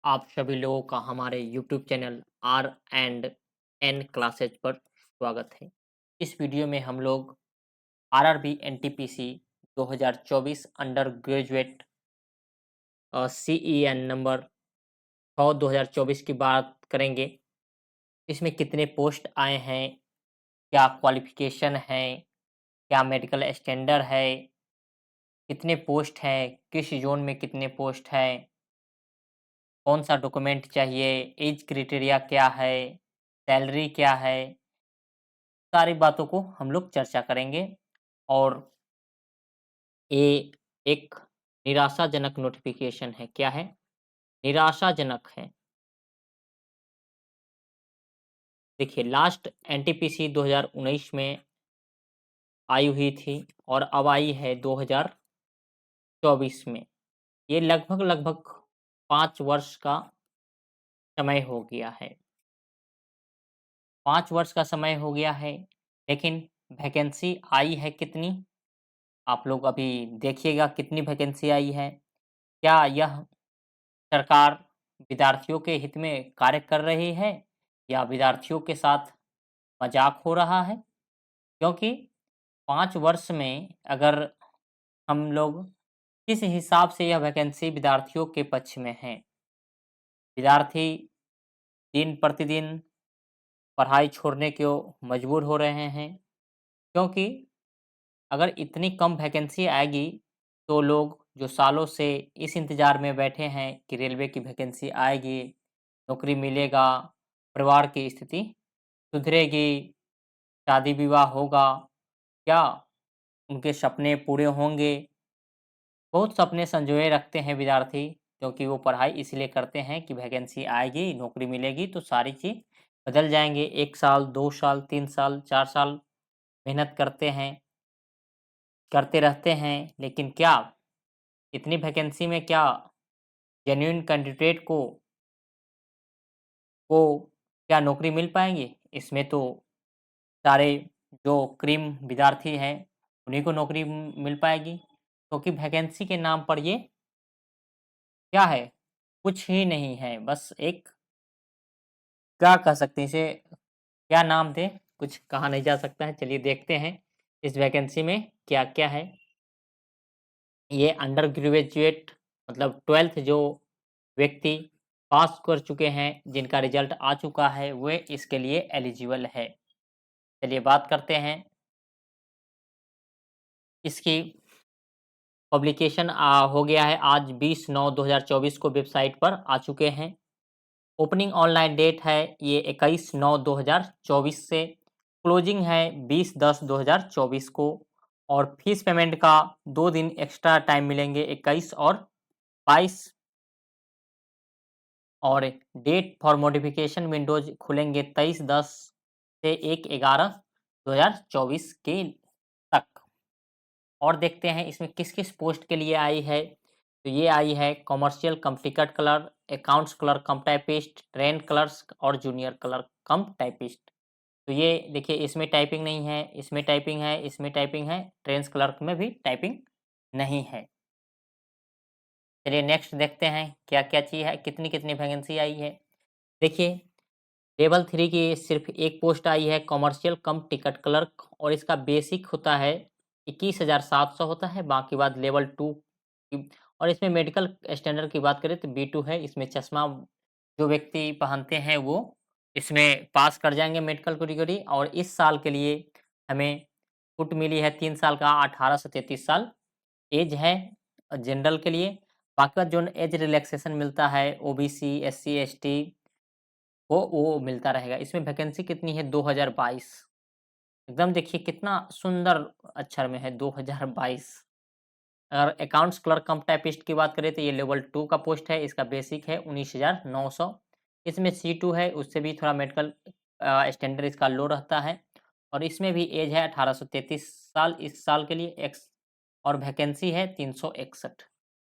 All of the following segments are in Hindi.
आप सभी लोगों का हमारे YouTube channel R and N classes पर स्वागत है। इस वीडियो में हम लोग RRB NTPC 2024 under graduate CEN number 6 2024 की बात करेंगे। इसमें कितने पोस्ट आए हैं, क्या क्वालिफिकेशन है, क्या मेडिकल स्टैंडर्ड है, कितने पोस्ट हैं, किस जोन में कितने पोस्ट हैं, कौन सा डॉक्यूमेंट चाहिए, एज क्राइटेरिया क्या है, सैलरी क्या है, सारी बातों को हम लोग चर्चा करेंगे। और ये एक निराशाजनक नोटिफिकेशन है। क्या है? निराशाजनक है। देखिए, लास्ट एनटीपीसी 2019 में आई हुई थी और अब आई है 2024 में। ये लगभग 5 वर्ष का समय हो गया है। 5 वर्ष का समय हो गया है, लेकिन वैकेंसी आई है कितनी? आप लोग अभी देखिएगा कितनी वैकेंसी आई है। क्या यह सरकार विद्यार्थियों के हित में कार्य कर रही है या विद्यार्थियों के साथ मजाक हो रहा है? क्योंकि 5 वर्ष में अगर हम लोग किस हिसाब से यह वैकेंसी विद्यार्थियों के पक्ष में है, विद्यार्थी दिन प्रतिदिन पढ़ाई छोड़ने को मजबूर हो रहे हैं। क्योंकि अगर इतनी कम वैकेंसी आएगी तो लोग जो सालों से इस इंतज़ार में बैठे हैं कि रेलवे की वैकेंसी आएगी, नौकरी मिलेगा, परिवार की स्थिति सुधरेगी, शादी-विवाह होगा, क्या उनके सपने पूरे होंगे? बहुत सपने संजोए रखते हैं विद्यार्थी, क्योंकि वो पढ़ाई इसलिए करते हैं कि वैकेंसी आएगी, नौकरी मिलेगी तो सारी चीज़ बदल जाएँगे। 1 साल, 2 साल, 3 साल, 4 साल मेहनत करते हैं, करते रहते हैं, लेकिन क्या इतनी वैकेंसी में क्या जेन्युइन कैंडिडेट को क्या नौकरी मिल पाएँगी? इसमें तो सारे जो क्रीम विद्यार्थी हैं, उन्हीं को नौकरी मिल पाएगी, क्योंकि वैकेंसी के नाम पर ये क्या है? कुछ ही नहीं है, बस एक क्या कह सकते हैं इसे, क्या नाम दें? कुछ कहा नहीं जा सकता है। चलिए देखते हैं इस वैकेंसी में क्या-क्या है। ये अंडर ग्रेजुएट मतलब 12th जो व्यक्ति पास कर चुके हैं, जिनका रिज़ल्ट आ चुका है, वे इसके लिए एलिजिबल है। चलिए बात करते हैं इसकी। पब्लिकेशन हो गया है आज 20/9/2024 को वेबसाइट पर आ चुके हैं। ओपनिंग ऑनलाइन डेट है ये 21/9/2024 से, क्लोजिंग है 20/10/2024 को, और फीस पेमेंट का 2 दिन एक्स्ट्रा टाइम मिलेंगे 21 और 22, और डेट फॉर मॉडिफिकेशन विंडोज खुलेंगे 23/10 से 1/11/2024 के तक। और देखते हैं इसमें किस-किस पोस्ट के लिए आई है। तो ये आई है commercial cum ticket clerk, accounts clerk cum typist, train clerks और जूनियर क्लर्क कम टाइपिस्ट। तो ये देखिए, इसमें टाइपिंग नहीं है, इसमें टाइपिंग है, इसमें टाइपिंग है, ट्रेन्स क्लर्क में भी टाइपिंग नहीं है। चलिए नेक्स्ट देखते हैं क्या-क्या चीज़ है, कितनी-कितनी वैकेंसी आई है। देखिए, लेवल 3 की सिर्फ़ 1 पोस्ट आई है कमर्शियल कम टिकट क्लर्क, और इसका बेसिक होता है 21,700 होता है, बाकी बाद लेवल 2 की। और इसमें मेडिकल स्टैंडर्ड की बात करें तो B2 है, इसमें चश्मा जो व्यक्ति पहनते हैं वो इसमें पास कर जाएँगे मेडिकल कैटेगरी। और इस साल के लिए हमें छूट मिली है 3 साल का, 18 से 33 साल ऐज है जनरल के लिए। बाकी का जो ऐज रिलैक्सेशन मिलता है ओबीसी, एससी, एसटी, वो मिलता रहेगा। इसमें वैकेंसी कितनी है? 2022। एकदम देखिए कितना सुंदर अक्षर में है 2022। अगर अकाउंट्स क्लर्क कम टाइपिस्ट की बात करें तो ये लेवल 2 का पोस्ट है, इसका बेसिक है 19,900। इसमें C2 है, उससे भी थोड़ा मेडिकल स्टैंडर्ड इसका लो रहता है, और इसमें भी एज है 18 से 33 साल इस साल के लिए एक्स, और वैकेंसी है 361।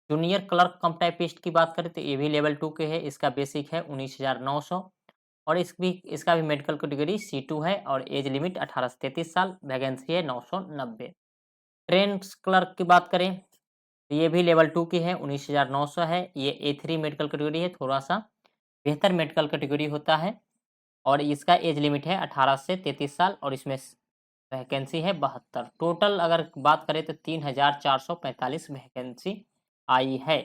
जूनियर क्लर्क कम टाइपिस्ट की बात करें तो ये भी लेवल 2 के है, इसका बेसिक है 19,900, और इसका भी मेडिकल कैटेगरी C2 है, और एज लिमिट 18 से 33 साल, वैकेंसी है 990। ट्रेन्स क्लर्क की बात करें तो ये भी लेवल 2 की है, 19,900 है। ये A3 मेडिकल कैटेगरी है, थोड़ा-सा बेहतर मेडिकल कैटेगरी होता है और इसका एज लिमिट है 18 से 33 साल और इसमें वैकेंसी है 72। टोटल अगर बात करें तो 3,445 वैकेंसी आई है।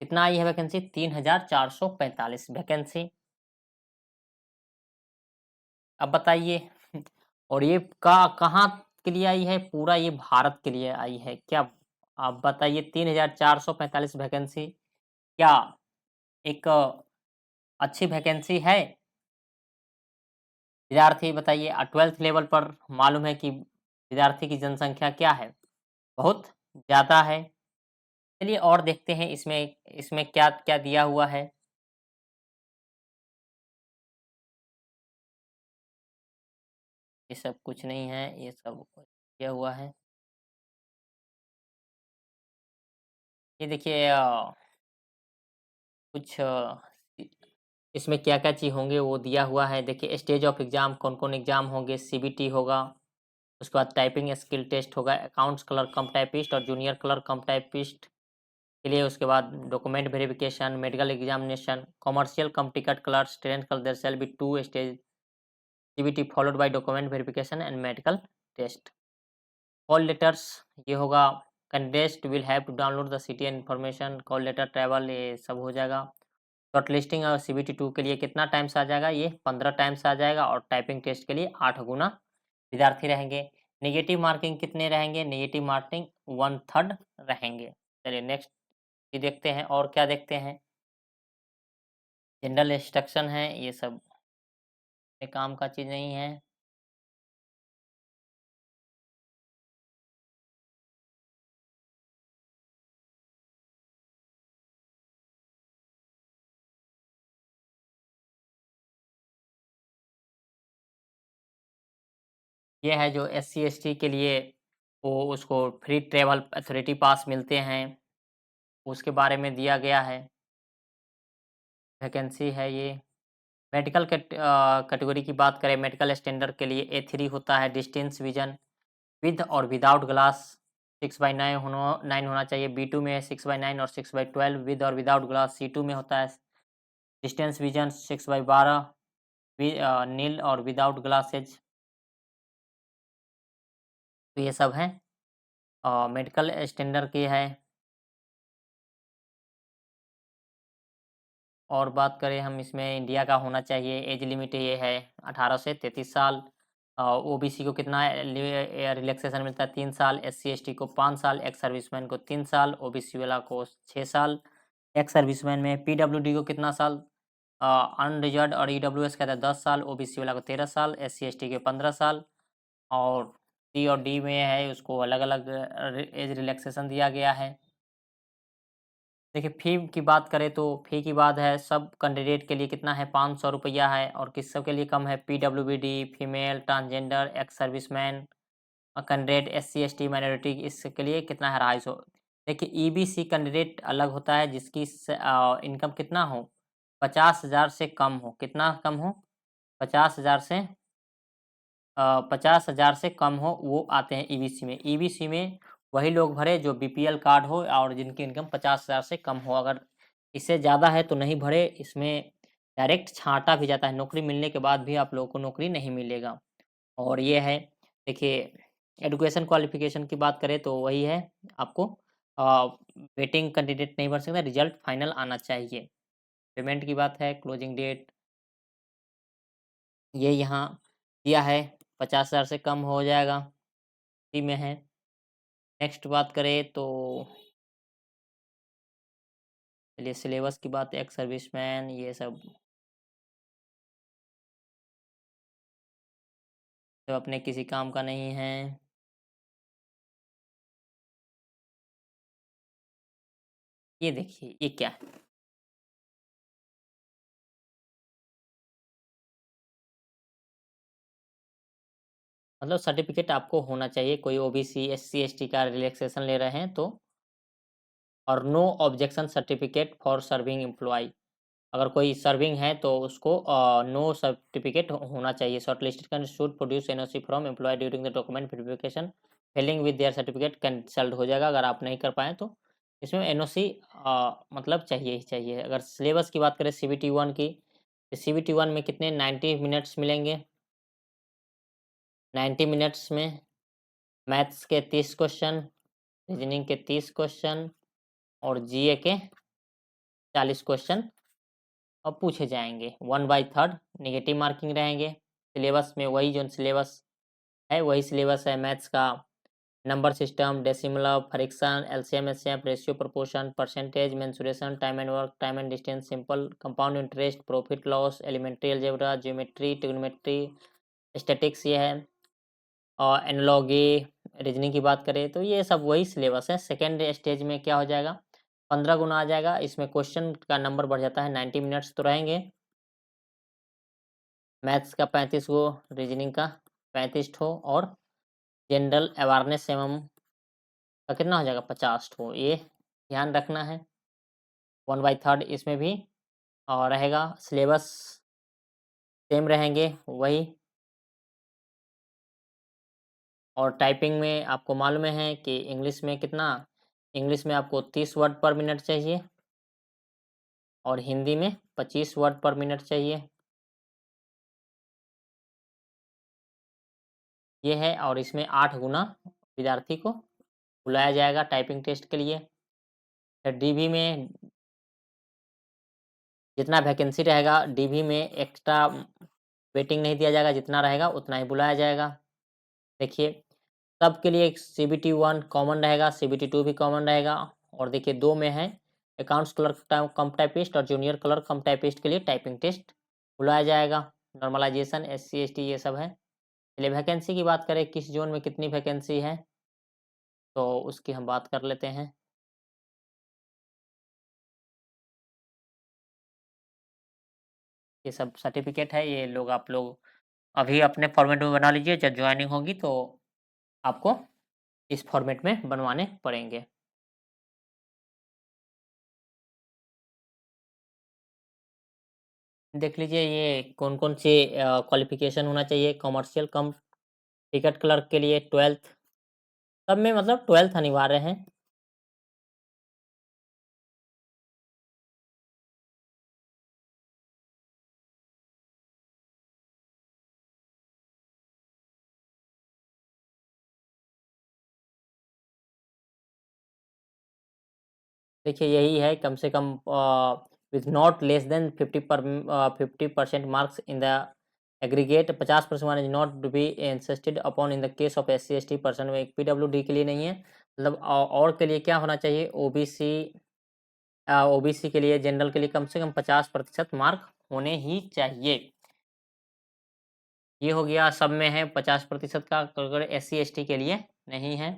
कितना आई है वैकेंसी? 3,445 वैकेंसी। अब बताइए और ये कहाँ के लिए आई है? पूरा ये भारत के लिए आई है। क्या आप बताइए 3,445 वैकेंसी क्या एक अच्छी वैकेंसी है? विद्यार्थी बताइए 12th लेवल पर मालूम है कि विद्यार्थी की जनसंख्या क्या है? बहुत ज़्यादा है। चलिए और देखते हैं इसमें इसमें क्या-क्या दिया हुआ है। ये सब कुछ नहीं है, ये सब दिया हुआ है। ये देखिए कुछ इ इसमें क्या-क्या चीज़ होंगे वो दिया हुआ है। देखिए स्टेज ऑफ एग्ज़ाम कौन-कौन एग्ज़ाम होंगे, सीबीटी होगा, उसके बाद टाइपिंग स्किल टेस्ट होगा, अकाउंट्स क्लर्क कम टाइपिस्ट और जूनियर क्लर्क कम टाइपिस्ट के लिए, उसके बाद document verification, medical examination, commercial cum ticket clerk, student clerk there shall be 2 stage CBT followed by document verification and medical test. Call letters ये होगा candidate will have to download the city and information, call letter travel ये सब हो जाएगा। शॉर्ट लिस्टिंग और सीबीटी 2 के लिए कितना टाइम्स आ जाएगा? ये 15 टाइम्स आ जाएगा और टाइपिंग टेस्ट के लिए 8 गुना विद्यार्थी रहेंगे। नेगेटिव मार्किंग कितने रहेंगे? नेगेटिव मार्किंग 1/3 रहेंगे। चलिए नेक्स्ट ये देखते हैं और क्या देखते हैं? जनरल इंस्ट्रक्शन है, ये सब ये काम का चीज़ नहीं है। ये है जो एससी एसटी के लिए वो उसको फ्री ट्रैवल अथॉरिटी पास मिलते हैं, उसके बारे में दिया गया है। वैकेंसी है ये। मेडिकल कैटेगरी की बात करें, मेडिकल स्टैंडर्ड के लिए A3 होता है, डिस्टेंस विज़न विद और विदाउट ग्लास 6/9 होना चाहिए। B2 में है 6/9 और 6/12 विद और विदाउट ग्लास। C2 में होता है डिस्टेंस विज़न 6/12 नील और विदाउट ग्लासेज। तो ये सब हैं मेडिकल स्टैंडर्ड की है। और बात करें हम इसमें इंडिया का होना चाहिए, एज लिमिट ये है 18 से 33 साल। ओबीसी को कितना रिलैक्सेशन मिलता है? 3 साल, एससी एसटी को 5 साल, एक्स सर्विसमैन को 3 साल, ओबीसी वाला को 6 साल। एक्स सर्विसमैन में पीडब्ल्यूडी को कितना साल? अनरिजर्व्ड और ईडब्ल्यूएस का था 10 साल, ओबीसी वाला को 13 साल, एससी एसटी के 15 साल और सी और डी में है उसको अलग-अलग एज रिलैक्सेशन दिया गया है। देखिए फ़ी की बात करें तो फ़ी की बात है सब कैंडिडेट के लिए कितना है? ₹500 है और किस सब के लिए कम है? PWBD, female, transgender, ex serviceman candidate, SC, ST, minority इसके लिए कितना है? 250। देखिए ईबीसी कैंडिडेट अलग होता है जिसकी इनकम कितना हो? 50,000 से कम हो। कितना कम हो? 50,000 से 50,000 से कम हो वो आते हैं ईबीसी में। ईबीसी में वही लोग भरे जो बीपीएल कार्ड हो और जिनकी इनकम 50,000 से कम हो। अगर इससे ज़्यादा है तो नहीं भरे, इसमें डायरेक्ट छाँटा भी जाता है। नौकरी मिलने के बाद भी आप लोगों को नौकरी नहीं मिलेगा। और ये है देखिए एजुकेशन क्वालिफ़िकेशन की बात करें तो वही है आपको वेटिंग कैंडिडेट नहीं भर सकता, रिज़ल्ट फाइनल आना चाहिए। पेमेंट की बात है, क्लोजिंग डेट ये यहाँ दिया है 50,000 से कम हो जाएगा, इसी में है। नेक्स्ट बात करें तो चलिए सिलेबस की बात है, एक्स सर्विसमैन ये सब तो अपने किसी काम का नहीं है। ये देखिए, ये क्या है? मतलब सर्टिफ़िकेट आपको होना चाहिए, कोई ओबीसी, एससी, एसटी का रिलैक्सेशन ले रहे हैं तो और no objection certificate for serving employee. अगर कोई सर्विंग है तो उसको नो सर्टिफ़िकेट होना चाहिए। Shortlisted candidate should produce NOC from employee during the document verification failing with their certificate cancelled हो जाएगा अगर आप नहीं कर पाएँ तो। इसमें एनओसी मतलब चाहिए ही चाहिए। अगर सिलेबस की बात करें सीबीटी 1 की, तो सीबीटी 1 में कितने 90 मिनट्स मिलेंगे। 90 मिनट्स में मैथ्स के 30 क्वेश्चन, रीजनिंग के 30 क्वेश्चन और जीए के 40 क्वेश्चन अब पूछे जाएँगे। 1/3 नेगेटिव मार्किंग रहेंगे। सिलेबस में वही जो सिलेबस है, वही सिलेबस है मैथ्स का। Number system, decimal, fraction, LCM, HCF, ratio, proportion, percentage, mensuration, time and work, time and distance, simple, compound interest, profit loss, elementary algebra, geometry, trigonometry, statistics ये है। और एनालॉजी, रीजनिंग की बात करें तो ये सब वही सिलेबस है। सेकेंड स्टेज में क्या हो जाएगा, 15 गुना आ जाएगा। इसमें क्वेश्चन का नंबर बढ़ जाता है, 90 मिनट्स तो रहेंगे। मैथ्स का 35 गो, रीजनिंग का 35 ठो और जनरल अवेयरनेस एवं का कितना हो जाएगा 50 ठो। ये ध्यान रखना है। 1/3 इसमें भी और रहेगा। सिलेबस सेम रहेंगे वही। और टाइपिंग में आपको मालूम है कि इंग्लिश में कितना, इंग्लिश में आपको 30 वर्ड पर मिनट चाहिए और हिंदी में 25 वर्ड पर मिनट चाहिए। ये है और इसमें 8 गुना विद्यार्थी को बुलाया जाएगा टाइपिंग टेस्ट के लिए। डीवी में जितना वैकेंसी रहेगा, डीवी में एक्स्ट्रा वेटिंग नहीं दिया जाएगा, जितना रहेगा उतना ही बुलाया जाएगा। देखिए, सबके लिए सीबीटी 1 कॉमन रहेगा, सीबीटी 2 भी कॉमन रहेगा। और देखिए 2 में है अकाउंट्स क्लर्क कम टाइपिस्ट और जूनियर क्लर्क कम टाइपिस्ट के लिए टाइपिंग टेस्ट बुलाया जाएगा। नॉर्मलाइजेशन, एससी एसटी ये सब है। चलिए वैकेंसी की बात करें, किस जोन में कितनी वैकेंसी है तो उसकी हम बात कर लेते हैं। ये सब सर्टिफिकेट है, ये लोग आप लोग अभी अपने फॉर्मेट में बना लीजिए। जब ज्वाइनिंग होगी तो आपको इस फॉर्मेट में बनवाने पड़ेंगे। देख लीजिए ये कौन-कौन से क्वालिफ़िकेशन होना चाहिए। कमर्शियल कम टिकट क्लर्क के लिए 12th, सब में मतलब 12th अनिवार्य है। देखिए यही है कम से कम with not less than 50% marks in the aggregate. 50% is not to be insisted upon in the case of SC ST person में। पीडब्ल्यूडी के लिए नहीं है, मतलब और के लिए क्या होना चाहिए, ओबीसी, ओबीसी के लिए, जनरल के लिए कम से कम 50% मार्क होने ही चाहिए। ये हो गया, सब में है 50% का, अगर एससी एसटी के लिए नहीं है।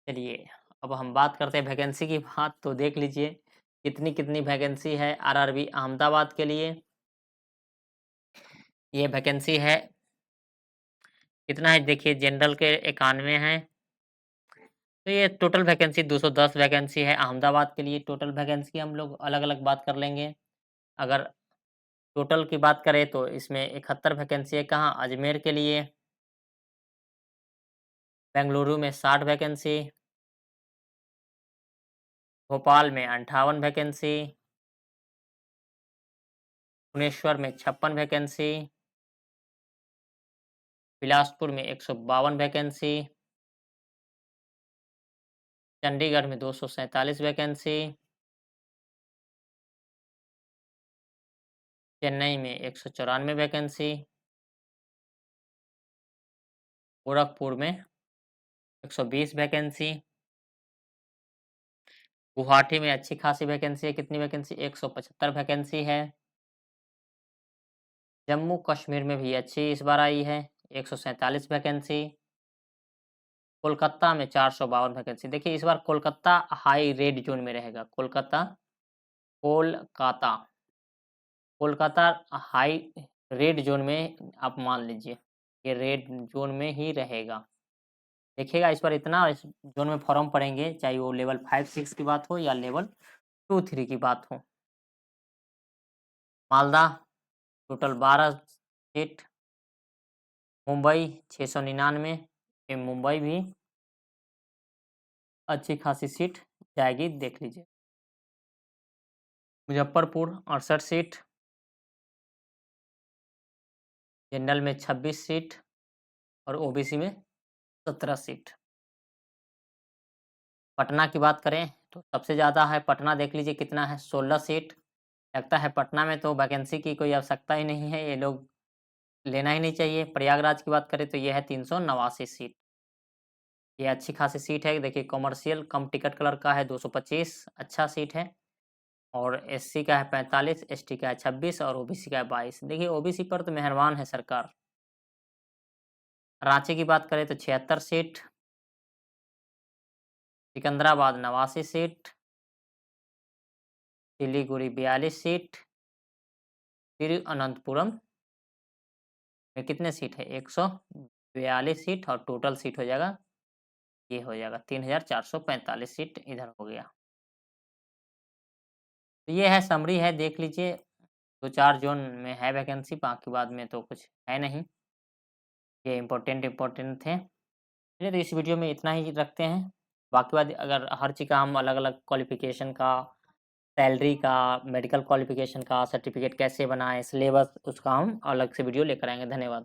चलिए अब हम बात करते हैं वैकेंसी की बात, तो देख लीजिए कितनी-कितनी वैकेंसी है आरआरबी अहमदाबाद के लिए। ये वैकेंसी है, कितना है देखिए, जनरल के 91 हैं। तो ये टोटल वैकेंसी 210 वैकेंसी है अहमदाबाद के लिए। टोटल वैकेंसी हम लोग अलग-अलग बात कर लेंगे। अगर टोटल की बात करें तो इसमें 71 वैकेंसी है। कहाँ, अजमेर के लिए। बेंगलुरु में 60 वैकेंसी। भोपाल में 58 वैकेंसी। भुवनेश्वर में 56 वैकेंसी। बिलासपुर में 152 वैकेंसी। चंडीगढ़ में 247 वैकेंसी। चेन्नई में 194 वैकेंसी। गोरखपुर में 120 वैकेंसी। गुवाहाटी में अच्छी खासी वैकेंसी है। कितनी वैकेंसी, 175 वैकेंसी है। जम्मू कश्मीर में भी अच्छी इस बार आई है, 147 वैकेंसी। कोलकाता में 452 वैकेंसी। देखिए इस बार कोलकाता हाई रेड जोन में रहेगा। Kolkata Kolkata Kolkata high red zone में आप मान लीजिए, ये रेड जोन में ही रहेगा। देखिएगा इस बार इतना इस जोन में फॉर्म पड़ेंगे, चाहे वो लेवल 5-6 की बात हो या लेवल 2-3 की बात हो। Malda total 12 seat. मुंबई 699, ये मुंबई भी अच्छी खासी सीट जाएगी, देख लीजिए। मुजफ्फरपुर 68 सीट, जनरल में 26 सीट और ओबीसी में 17 सीट। पटना की बात करें तो सबसे ज़्यादा है पटना, देख लीजिए कितना है, 16 सीट। लगता है पटना में तो वैकेंसी की कोई आवश्यकता ही नहीं है, ये लोग लेना ही नहीं चाहिए। प्रयागराज की बात करें तो ये है 389 सीट। ये अच्छी खासी सीट है, देखिए कॉमर्शियल कम टिकट कलर का है 225, अच्छा सीट है। और एससी का है 45, एसटी का है 26 और ओबीसी का है 22। देखिए ओबीसी पर तो मेहरबान है सरकार। रांची की बात करें तो 76 seat, Secunderabad 89 seat, Siliguri 42 seat, Thiruvananthapuram में कितने सीट है, 142 सीट और टोटल सीट हो जाएगा, ये हो जाएगा 3445 सीट इधर हो गया। तो ये है समरी है, देख लीजिए 2-4 ज़ोन में है वैकेंसी, बाकी बाद में तो कुछ है नहीं। ये इम्पोर्टेंट थे। चलिए तो इस वीडियो में इतना ही रखते हैं। बाकी बात अगर हर चीज़ का हम अलग-अलग क्वालिफ़िकेशन का, सैलरी का, मेडिकल क्वालिफ़िकेशन का, सर्टिफ़िकेट कैसे बनाएँ, सिलेबस उसका हम अलग से वीडियो लेकर आएँगे। धन्यवाद।